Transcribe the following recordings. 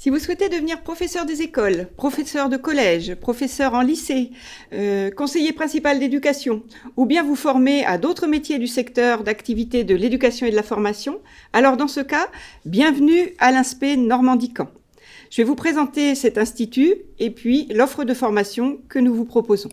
Si vous souhaitez devenir professeur des écoles, professeur de collège, professeur en lycée, conseiller principal d'éducation, ou bien vous former à d'autres métiers du secteur d'activité de l'éducation et de la formation, alors dans ce cas, bienvenue à l'INSPE Normandie-Caen. Je vais vous présenter cet institut et puis l'offre de formation que nous vous proposons.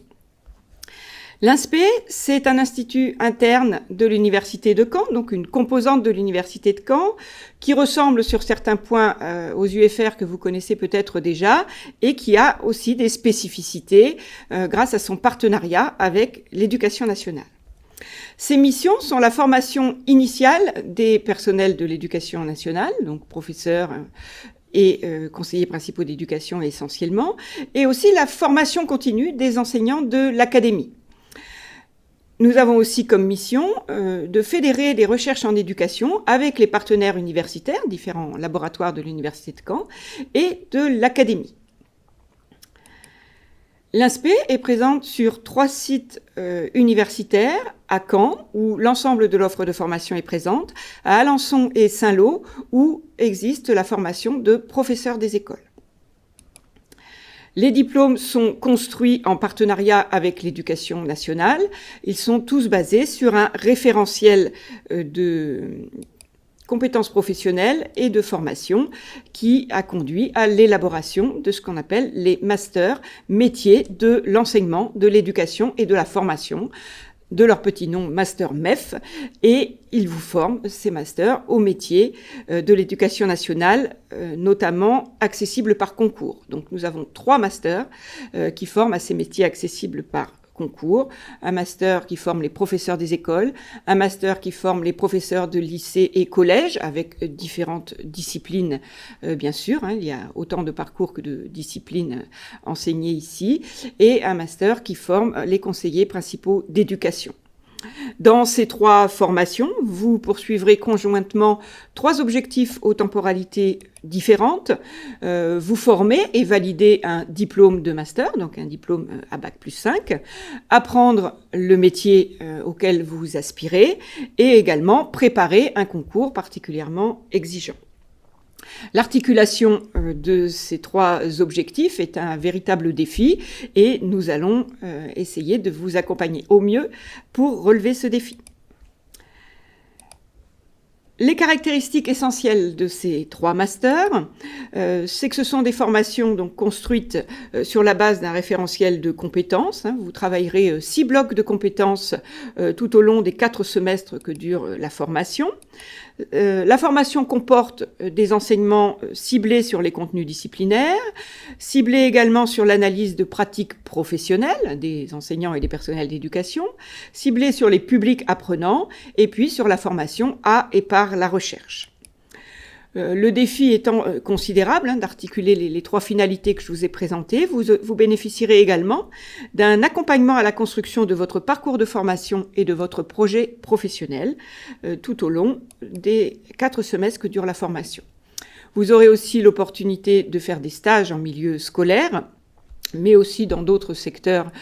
L'INSPE, c'est un institut interne de l'Université de Caen, donc une composante de l'Université de Caen, qui ressemble sur certains points aux UFR que vous connaissez peut-être déjà, et qui a aussi des spécificités grâce à son partenariat avec l'Éducation nationale. Ces missions sont la formation initiale des personnels de l'Éducation nationale, donc professeurs et conseillers principaux d'éducation essentiellement, et aussi la formation continue des enseignants de l'académie. Nous avons aussi comme mission de fédérer les recherches en éducation avec les partenaires universitaires, différents laboratoires de l'Université de Caen, et de l'Académie. L'INSPE est présente sur 3 sites universitaires à Caen, où l'ensemble de l'offre de formation est présente, à Alençon et Saint-Lô, où existe la formation de professeurs des écoles. Les diplômes sont construits en partenariat avec l'Éducation nationale. Ils sont tous basés sur un référentiel de compétences professionnelles et de formation qui a conduit à l'élaboration de ce qu'on appelle les masters métiers de l'enseignement, de l'éducation et de la formation, de leur petit nom Master MEF, et ils vous forment, ces masters, au métier de l'éducation nationale, notamment accessibles par concours. Donc nous avons 3 masters qui forment à ces métiers accessibles par concours, un master qui forme les professeurs des écoles, un master qui forme les professeurs de lycée et collège, avec différentes disciplines, bien sûr, il y a autant de parcours que de disciplines enseignées ici, et un master qui forme les conseillers principaux d'éducation. Dans ces 3 formations, vous poursuivrez conjointement 3 objectifs aux temporalités différentes. Vous formez et validez un diplôme de master, donc un diplôme à Bac+5, apprendre le métier auquel vous aspirez et également préparer un concours particulièrement exigeant. L'articulation de ces 3 objectifs est un véritable défi et nous allons essayer de vous accompagner au mieux pour relever ce défi. Les caractéristiques essentielles de ces 3 masters, c'est que ce sont des formations donc construites sur la base d'un référentiel de compétences. Vous travaillerez 6 blocs de compétences tout au long des 4 semestres que dure la formation. La formation comporte des enseignements ciblés sur les contenus disciplinaires, ciblés également sur l'analyse de pratiques professionnelles des enseignants et des personnels d'éducation, ciblés sur les publics apprenants et puis sur la formation à et par la recherche. Le défi étant considérable d'articuler les 3 finalités que je vous ai présentées, vous bénéficierez également d'un accompagnement à la construction de votre parcours de formation et de votre projet professionnel tout au long des 4 semestres que dure la formation. Vous aurez aussi l'opportunité de faire des stages en milieu scolaire, mais aussi dans d'autres secteurs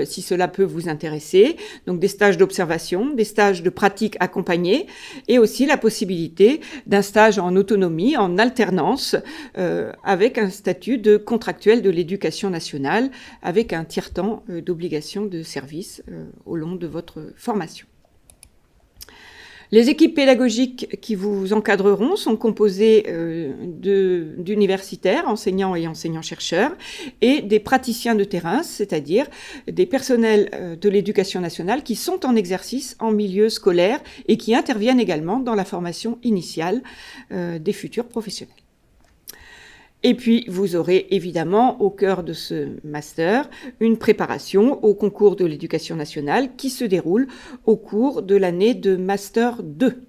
si cela peut vous intéresser. Donc des stages d'observation, des stages de pratique accompagnés et aussi la possibilité d'un stage en autonomie, en alternance, avec un statut de contractuel de l'éducation nationale, avec un tiers-temps d'obligation de service au long de votre formation. Les équipes pédagogiques qui vous encadreront sont composées d'universitaires, enseignants et enseignants-chercheurs, et des praticiens de terrain, c'est-à-dire des personnels de l'éducation nationale qui sont en exercice en milieu scolaire et qui interviennent également dans la formation initiale des futurs professionnels. Et puis, vous aurez évidemment, au cœur de ce master, une préparation au concours de l'éducation nationale qui se déroule au cours de l'année de Master 2.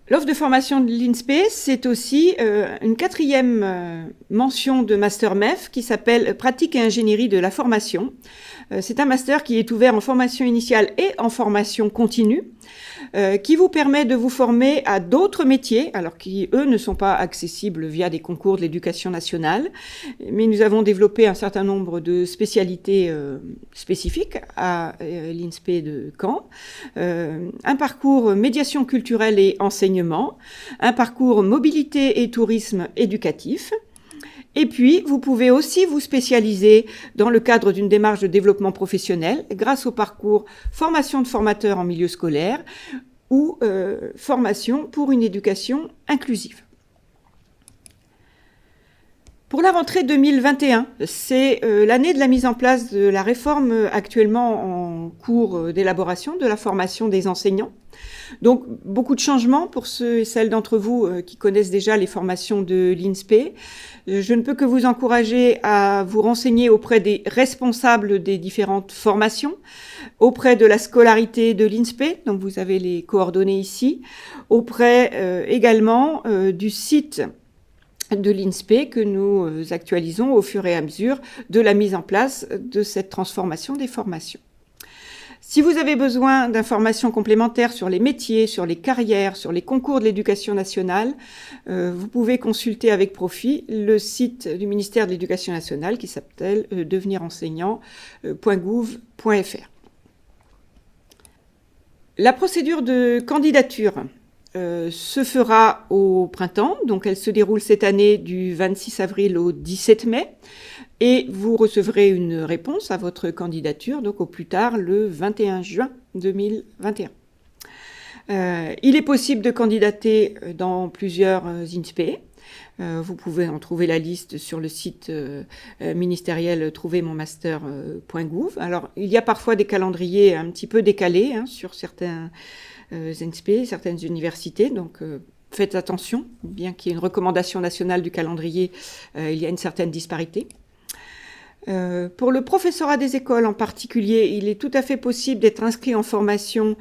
L'offre de formation de l'INSPE, c'est aussi une 4e mention de Master MEF qui s'appelle Pratique et ingénierie de la formation, C'est un master qui est ouvert en formation initiale et en formation continue, qui vous permet de vous former à d'autres métiers, alors qui, eux, ne sont pas accessibles via des concours de l'éducation nationale. Mais nous avons développé un certain nombre de spécialités spécifiques à l'INSPE de Caen. Un parcours médiation culturelle et enseignement, un parcours mobilité et tourisme éducatif. Et puis, vous pouvez aussi vous spécialiser dans le cadre d'une démarche de développement professionnel grâce au parcours formation de formateurs en milieu scolaire ou formation pour une éducation inclusive. Pour la rentrée 2021, c'est l'année de la mise en place de la réforme actuellement en cours d'élaboration de la formation des enseignants. Donc, beaucoup de changements pour ceux et celles d'entre vous qui connaissent déjà les formations de l'INSPE. Je ne peux que vous encourager à vous renseigner auprès des responsables des différentes formations, auprès de la scolarité de l'INSPE, donc vous avez les coordonnées ici, auprès également du site de l'INSPE que nous actualisons au fur et à mesure de la mise en place de cette transformation des formations. Si vous avez besoin d'informations complémentaires sur les métiers, sur les carrières, sur les concours de l'éducation nationale, vous pouvez consulter avec profit le site du ministère de l'Éducation nationale qui s'appelle devenirenseignant.gouv.fr. La procédure de candidature se fera au printemps, donc elle se déroule cette année du 26 avril au 17 mai. Et vous recevrez une réponse à votre candidature, donc au plus tard le 21 juin 2021. Il est possible de candidater dans plusieurs INSPE. Vous pouvez en trouver la liste sur le site ministériel trouvermonmaster.gouv. Alors, il y a parfois des calendriers un petit peu décalés sur certains INSPE, certaines universités, donc faites attention, bien qu'il y ait une recommandation nationale du calendrier, il y a une certaine disparité. Pour le professorat des écoles en particulier, il est tout à fait possible d'être inscrit en formation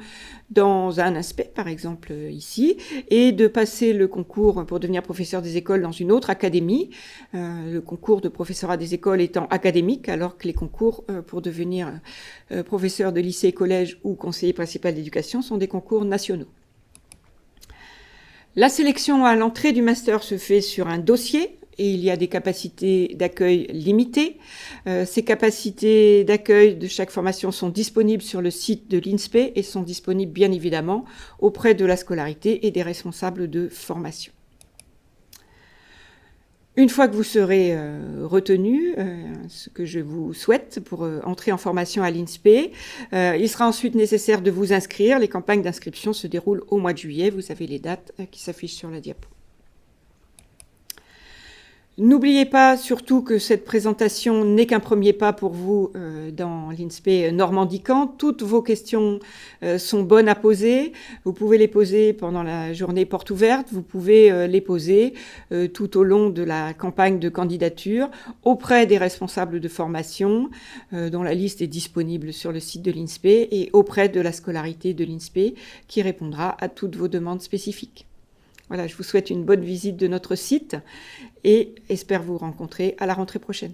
dans un aspect, par exemple ici, et de passer le concours pour devenir professeur des écoles dans une autre académie, le concours de professorat des écoles étant académique, alors que les concours pour devenir professeur de lycée, collège ou conseiller principal d'éducation sont des concours nationaux. La sélection à l'entrée du master se fait sur un dossier et il y a des capacités d'accueil limitées. Ces capacités d'accueil de chaque formation sont disponibles sur le site de l'INSPE et sont disponibles bien évidemment auprès de la scolarité et des responsables de formation. Une fois que vous serez retenu, ce que je vous souhaite pour entrer en formation à l'INSPE, il sera ensuite nécessaire de vous inscrire. Les campagnes d'inscription se déroulent au mois de juillet. Vous avez les dates qui s'affichent sur la diapo. N'oubliez pas surtout que cette présentation n'est qu'un premier pas pour vous dans l'INSPE Normandie-Caen. Toutes vos questions sont bonnes à poser. Vous pouvez les poser pendant la journée porte ouverte. Vous pouvez les poser tout au long de la campagne de candidature auprès des responsables de formation dont la liste est disponible sur le site de l'INSPE et auprès de la scolarité de l'INSPE qui répondra à toutes vos demandes spécifiques. Voilà, je vous souhaite une bonne visite de notre site et espère vous rencontrer à la rentrée prochaine.